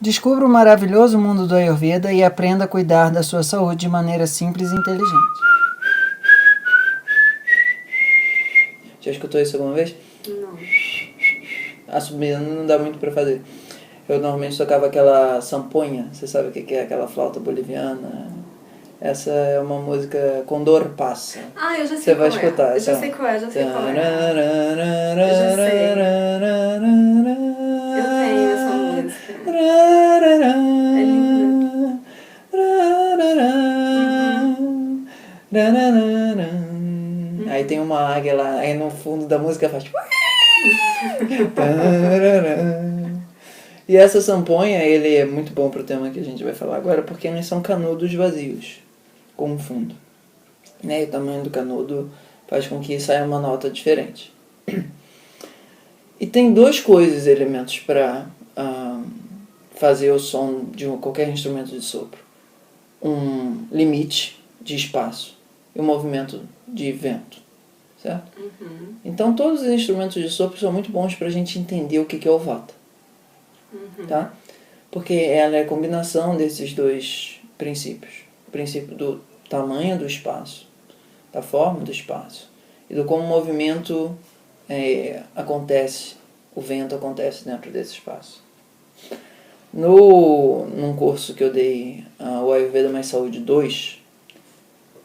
Descubra o maravilhoso mundo do Ayurveda e aprenda a cuidar da sua saúde de maneira simples e inteligente. Já escutou isso alguma vez? Não. A subida não dá muito pra fazer. Eu normalmente tocava aquela samponha, você sabe o que é aquela flauta boliviana? Essa é uma música Condor Passa. Ah, eu já sei Você vai qual escutar. é. Eu já sei qual é, eu já sei qual é. Eu já sei. Eu tenho essa música. É linda. Aí tem uma águia lá, aí no fundo da música faz. E essa samponha, ele é muito bom pro tema que a gente vai falar agora, porque eles são canudos vazios, com um fundo. Né? E o tamanho do canudo faz com que saia uma nota diferente. E tem elementos para fazer o som de qualquer instrumento de sopro. Um limite de espaço e um movimento de vento, certo? Uhum. Então todos os instrumentos de sopro são muito bons para a gente entender o que é o vata. Uhum. Tá? Porque ela é a combinação desses dois princípios. O princípio do tamanho do espaço, da forma do espaço e do como o movimento acontece, o vento acontece dentro desse espaço. Num curso que eu dei, o Ayurveda Mais Saúde 2,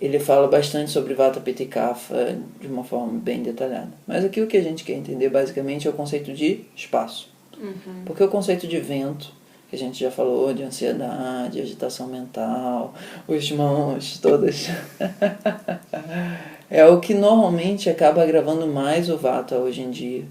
ele fala bastante sobre Vata, Pitta e Kapha de uma forma bem detalhada. Mas aqui o que a gente quer entender basicamente é o conceito de espaço. Uhum. Porque o conceito de vento, que a gente já falou, de ansiedade, agitação mental, os mãos, todas, é o que normalmente acaba agravando mais o Vata hoje em dia.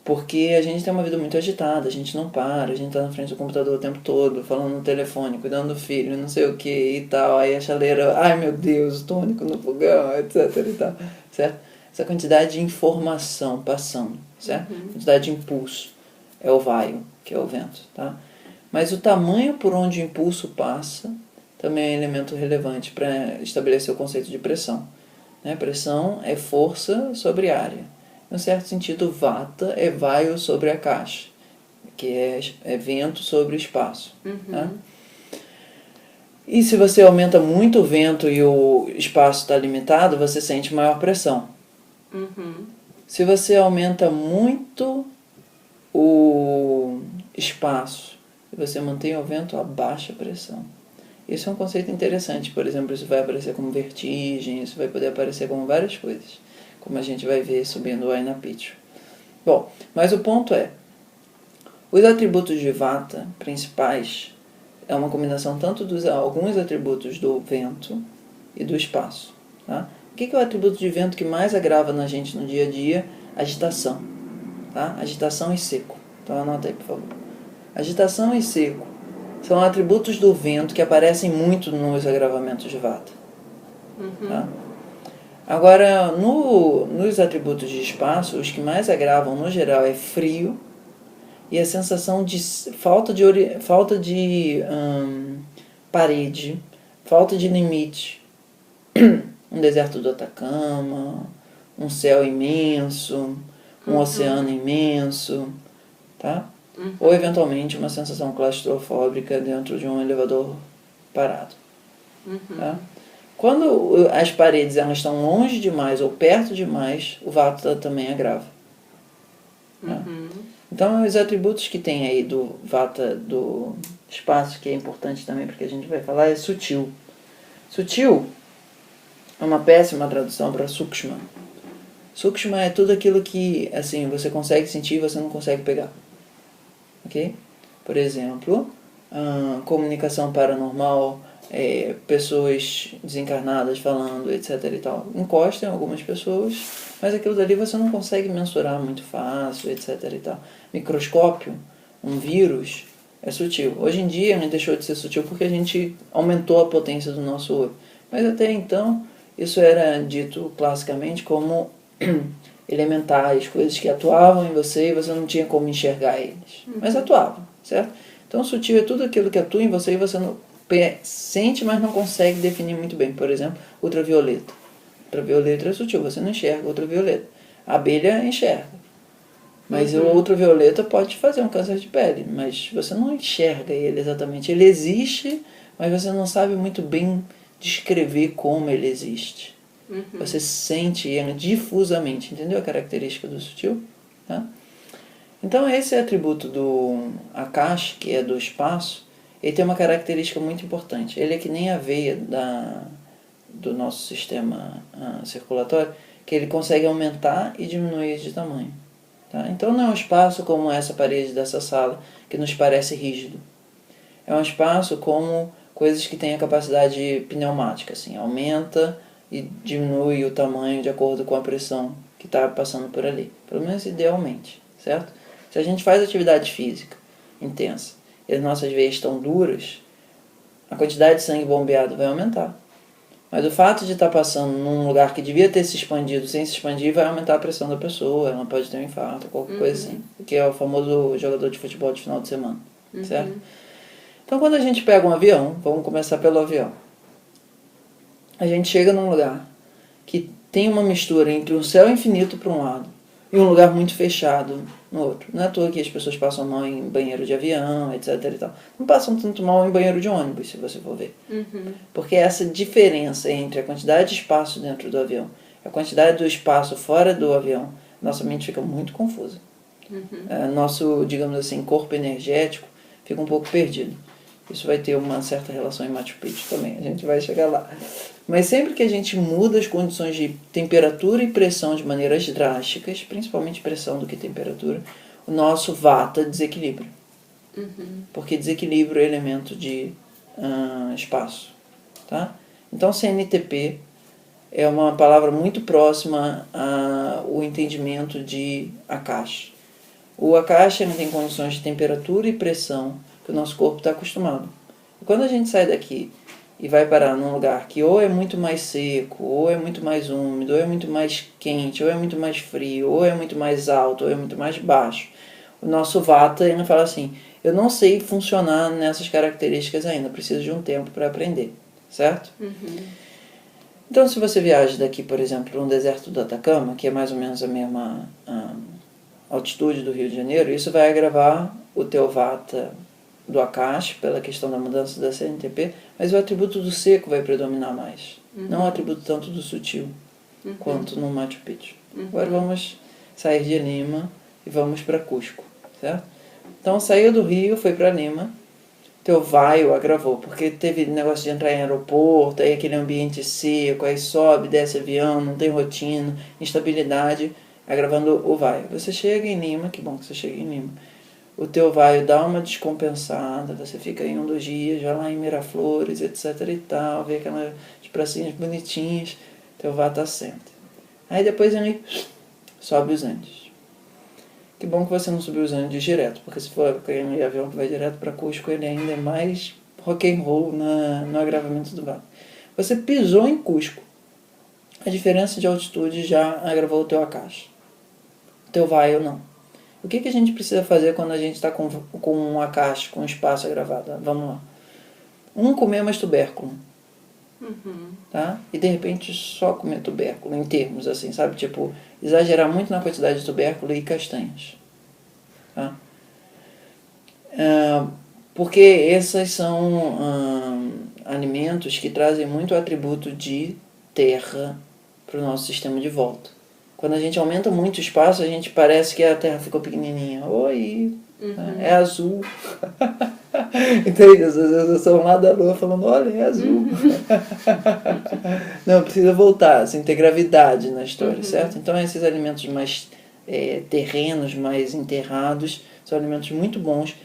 Porque a gente tem uma vida muito agitada, a gente não para, a gente tá na frente do computador o tempo todo, falando no telefone, cuidando do filho, não sei o que e tal, aí a chaleira, ai meu Deus, tônico no fogão, etc e tal, certo? Essa quantidade de informação passando, certo? Quantidade de impulso é o vaio, que é o vento, tá? Mas o tamanho por onde o impulso passa também é um elemento relevante para estabelecer o conceito de pressão. Né? Pressão é força sobre área. Em um certo sentido, vata é vaio sobre a caixa, que é vento sobre espaço. Uhum. Tá? E se você aumenta muito o vento e o espaço está limitado, você sente maior pressão. Uhum. Se você aumenta muito o espaço e você mantém o vento a baixa pressão. Isso é um conceito interessante. Por exemplo, isso vai aparecer como vertigem, isso vai poder aparecer como várias coisas, como a gente vai ver subindo o Aina Pitchu. Bom, mas o ponto é, os atributos de Vata principais é uma combinação tanto dos alguns atributos do vento e do espaço. Tá? O que é o atributo de vento que mais agrava na gente no dia a dia? Agitação. Tá? Agitação e seco. Então anota aí, por favor. Agitação e seco são atributos do vento que aparecem muito nos agravamentos de Vata. Uhum. Tá? Agora, nos atributos de espaço, os que mais agravam no geral é frio e a sensação de falta de parede, falta de limite. Um deserto do Atacama, um céu imenso, um oceano imenso, tá? Ou eventualmente uma sensação claustrofóbica dentro de um elevador parado. Tá? Quando as paredes elas estão longe demais ou perto demais, o Vata também agrava. Tá? Então, os atributos que tem aí do Vata, do espaço, que é importante também porque a gente vai falar, é sutil. Sutil é uma péssima tradução para Sukshma. Sukshma é tudo aquilo que assim, você consegue sentir e você não consegue pegar. Ok? Por exemplo, comunicação paranormal, pessoas desencarnadas falando, etc. e tal. Encosta em algumas pessoas, mas aquilo dali você não consegue mensurar muito fácil, etc. e tal. Microscópio, um vírus, é sutil. Hoje em dia não deixou de ser sutil porque a gente aumentou a potência do nosso olho. Mas até então, isso era dito classicamente como elementais, coisas que atuavam em você e você não tinha como enxergar eles. Mas atuavam, certo? Então, sutil é tudo aquilo que atua em você e você não sente, mas não consegue definir muito bem. Por exemplo, ultravioleta. Ultravioleta é sutil, você não enxerga ultravioleta. A abelha enxerga. Mas o ultravioleta pode fazer um câncer de pele, mas você não enxerga ele exatamente. Ele existe, mas você não sabe muito bem descrever como ele existe. Você sente ele difusamente, entendeu a característica do sutil? Tá? Então esse atributo do Akash, que é do espaço, ele tem uma característica muito importante. Ele é que nem a veia do nosso sistema circulatório, que ele consegue aumentar e diminuir de tamanho. Tá? Então não é um espaço como essa parede dessa sala, que nos parece rígido. É um espaço como coisas que têm a capacidade pneumática, assim, aumenta e diminui o tamanho de acordo com a pressão que está passando por ali. Pelo menos idealmente, certo? Se a gente faz atividade física intensa e as nossas veias estão duras, a quantidade de sangue bombeado vai aumentar. Mas o fato de estar passando num lugar que devia ter se expandido sem se expandir vai aumentar a pressão da pessoa, ela pode ter um infarto, qualquer coisa assim. Que é o famoso jogador de futebol de final de semana, certo? Então quando a gente pega um avião, vamos começar pelo avião. A gente chega num lugar que tem uma mistura entre um céu infinito para um lado e um lugar muito fechado no outro. Não é à toa que as pessoas passam mal em banheiro de avião, etc. e tal. Não passam tanto mal em banheiro de ônibus, se você for ver. Porque essa diferença entre a quantidade de espaço dentro do avião e a quantidade do espaço fora do avião, nossa mente fica muito confusa. Nosso, digamos assim, corpo energético fica um pouco perdido. Isso vai ter uma certa relação em Machu Picchu também, a gente vai chegar lá. Mas sempre que a gente muda as condições de temperatura e pressão de maneiras drásticas, principalmente pressão do que temperatura, o nosso vata desequilibra. Porque desequilibra o elemento de espaço. Tá? Então CNTP é uma palavra muito próxima ao entendimento de Akasha. O Akasha tem condições de temperatura e pressão que o nosso corpo está acostumado. E quando a gente sai daqui e vai parar num lugar que ou é muito mais seco, ou é muito mais úmido, ou é muito mais quente, ou é muito mais frio, ou é muito mais alto, ou é muito mais baixo, o nosso vata ainda fala assim, eu não sei funcionar nessas características ainda, preciso de um tempo para aprender, certo? Então se você viaja daqui, por exemplo, para um deserto do Atacama, que é mais ou menos a mesma altitude do Rio de Janeiro, isso vai agravar o teu vata do Akash, pela questão da mudança da CNTP, mas o atributo do seco vai predominar mais. Não o atributo tanto do sutil, quanto no Machu Picchu. Agora vamos sair de Lima e vamos para Cusco, certo? Então saiu do Rio, foi para Lima, teu vaio agravou, porque teve negócio de entrar em aeroporto, aí aquele ambiente seco, aí sobe, desce avião, não tem rotina, instabilidade, agravando o vaio. Você chega em Lima, que bom que você chega em Lima, o teu vaio dá uma descompensada, você fica aí 1, 2 dias, já lá em Miraflores, etc e tal, vê aquelas pracinhas bonitinhas, teu vata assenta. Aí depois ele sobe os Andes. Que bom que você não subiu os Andes direto, porque se for aquele avião que vai direto para Cusco, ele ainda é mais rock and roll no agravamento do vata. Você pisou em Cusco, a diferença de altitude já agravou o teu Akasha. O teu vaio não. O que a gente precisa fazer quando a gente está com um Akasha, com um espaço agravado? Vamos lá. Comer mais tubérculo. Tá? E de repente só comer tubérculo, em termos assim, sabe? Tipo, exagerar muito na quantidade de tubérculo e castanhas. Tá? Porque esses são alimentos que trazem muito atributo de terra para o nosso sistema de volta. Quando a gente aumenta muito o espaço, a gente parece que a Terra ficou pequenininha. Oi, é azul. Entende? Às vezes eu sou lá da Lua falando, olha, é azul. Não, precisa voltar, assim, ter gravidade na história, certo? Então esses alimentos mais terrenos, mais enterrados, são alimentos muito bons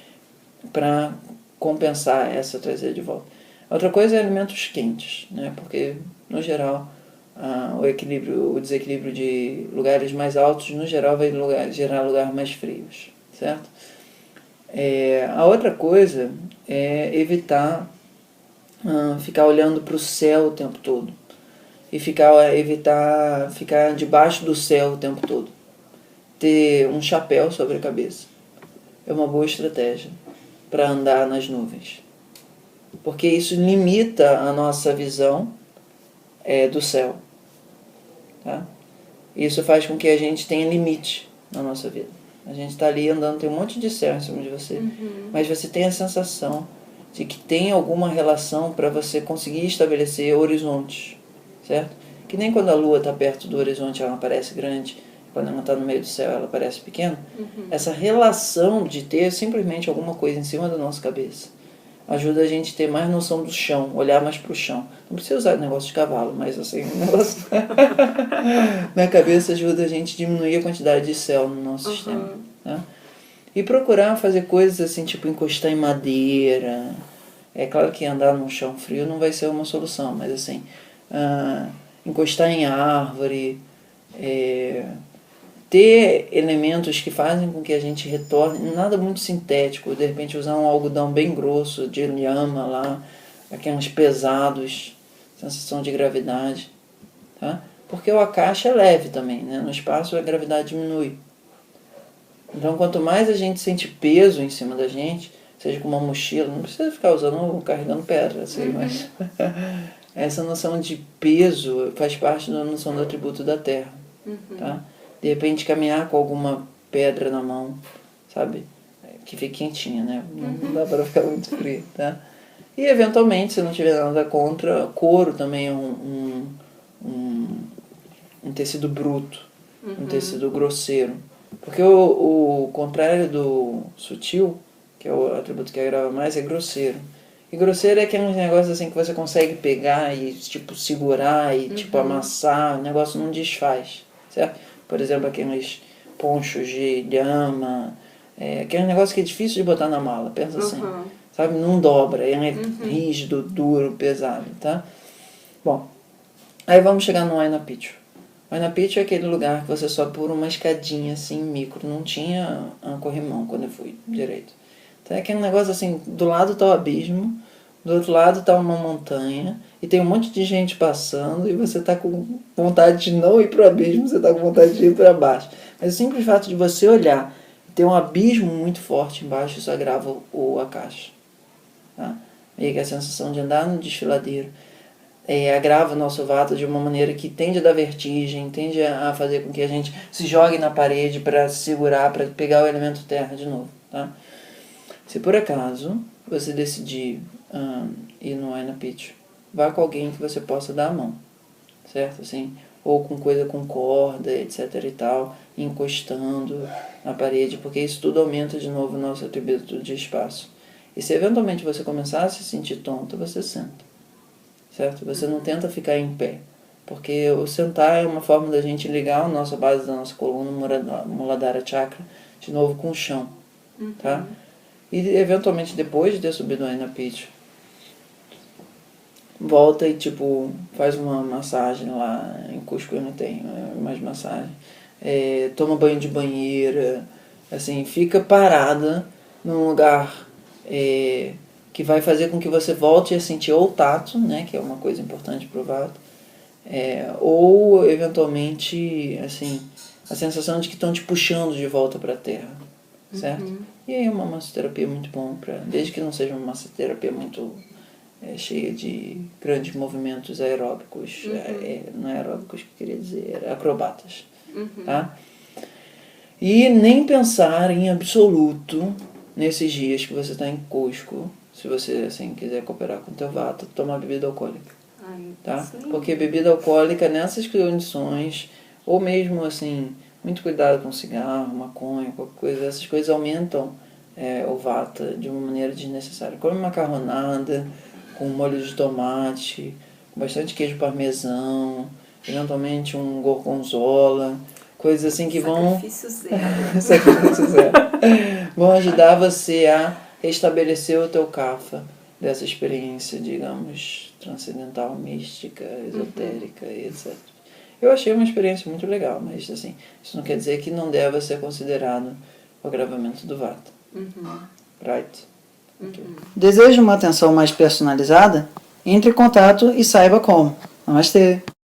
para compensar essa traseira de volta. Outra coisa é alimentos quentes, né? Porque, no geral, o desequilíbrio de lugares mais altos, no geral, vai gerar lugares mais frios, certo? A outra coisa é evitar ficar olhando para o céu o tempo todo e evitar ficar debaixo do céu o tempo todo. Ter um chapéu sobre a cabeça é uma boa estratégia para andar nas nuvens, porque isso limita a nossa visão do céu. Tá? Isso faz com que a gente tenha limite na nossa vida. A gente está ali andando, tem um monte de céu em cima de você. Mas você tem a sensação de que tem alguma relação para você conseguir estabelecer horizontes, certo? Que nem quando a lua está perto do horizonte ela parece grande, quando ela está no meio do céu ela parece pequena. Essa relação de ter simplesmente alguma coisa em cima da nossa cabeça ajuda a gente a ter mais noção do chão, olhar mais para o chão. Não precisa usar negócio de cavalo, mas assim, o negócio na cabeça ajuda a gente a diminuir a quantidade de céu no nosso sistema. Tá? E procurar fazer coisas assim, tipo encostar em madeira. É claro que andar num chão frio não vai ser uma solução, mas assim, encostar em árvore, ter elementos que fazem com que a gente retorne, nada muito sintético, de repente usar um algodão bem grosso, de lhama lá, aqueles pesados, sensação de gravidade, tá? Porque o akasha é leve também, né? No espaço a gravidade diminui. Então quanto mais a gente sente peso em cima da gente, seja com uma mochila, não precisa ficar usando, carregando pedra, assim, mas essa noção de peso faz parte da noção do atributo da Terra, tá? De repente caminhar com alguma pedra na mão, sabe? Que fique quentinha, né? Não dá para ficar muito frio, tá? E eventualmente, se não tiver nada contra, couro também é um tecido bruto, um tecido grosseiro. Porque o contrário do sutil, que é o atributo que agrava mais, é grosseiro. E grosseiro é aquele negócio assim que você consegue pegar e tipo segurar e tipo amassar, o negócio não desfaz, certo? Por exemplo, aqueles ponchos de lhama, aquele negócio que é difícil de botar na mala, pensa assim, sabe? Não dobra, ele é rígido, duro, pesado, tá? Bom, aí vamos chegar no Aina Pitchu. O Aina Pitchu é aquele lugar que você sobe por uma escadinha assim, micro, não tinha corrimão quando eu fui direito. Então é aquele negócio assim, do lado está o abismo, do outro lado está uma montanha, e tem um monte de gente passando, e você está com vontade de não ir para o abismo, você está com vontade de ir para baixo. Mas o simples fato de você olhar, ter um abismo muito forte embaixo, isso agrava o akasha. Tá? E que a sensação de andar no desfiladeiro agrava o nosso vata de uma maneira que tende a dar vertigem, tende a fazer com que a gente se jogue na parede para segurar, para pegar o elemento terra de novo. Tá? Se por acaso você decidir ir no Aina Pitchu, vá com alguém que você possa dar a mão, certo? Assim, ou com coisa com corda, etc e tal, encostando na parede, porque isso tudo aumenta de novo o nosso atributo de espaço. E se eventualmente você começar a se sentir tonto, você senta, certo? Você não tenta ficar em pé, porque o sentar é uma forma da gente ligar a nossa base da nossa coluna, Muladhara Chakra, de novo com o chão, tá? E eventualmente depois de ter subido o Aina Pitchu, volta e tipo faz uma massagem lá em Cusco, eu não tenho mais massagem, toma banho de banheira, assim, fica parada num lugar que vai fazer com que você volte a sentir ou o tato, né, que é uma coisa importante pro vata, ou eventualmente assim a sensação de que estão te puxando de volta para a terra, certo? E aí uma massoterapia muito bom, desde que não seja uma massoterapia muito cheia de grandes movimentos aeróbicos, não é aeróbicos que eu queria dizer, acrobatas, tá? E nem pensar em absoluto nesses dias que você está em Cusco, se você assim quiser cooperar com o teu vata, tomar bebida alcoólica, tá? Porque bebida alcoólica nessas condições, ou mesmo assim, muito cuidado com cigarro, maconha, qualquer coisa, essas coisas aumentam o vata de uma maneira desnecessária. Come macarronada, com molho de tomate, com bastante queijo parmesão, eventualmente um gorgonzola, coisas assim que Sacrifício zero. Sacrifício zero. Vão ajudar você a restabelecer o teu kapha dessa experiência, digamos, transcendental, mística, esotérica e etc. Eu achei uma experiência muito legal, mas assim, isso não quer dizer que não deva ser considerado o agravamento do vata. Right? Deseja uma atenção mais personalizada? Entre em contato e saiba como. Namastê!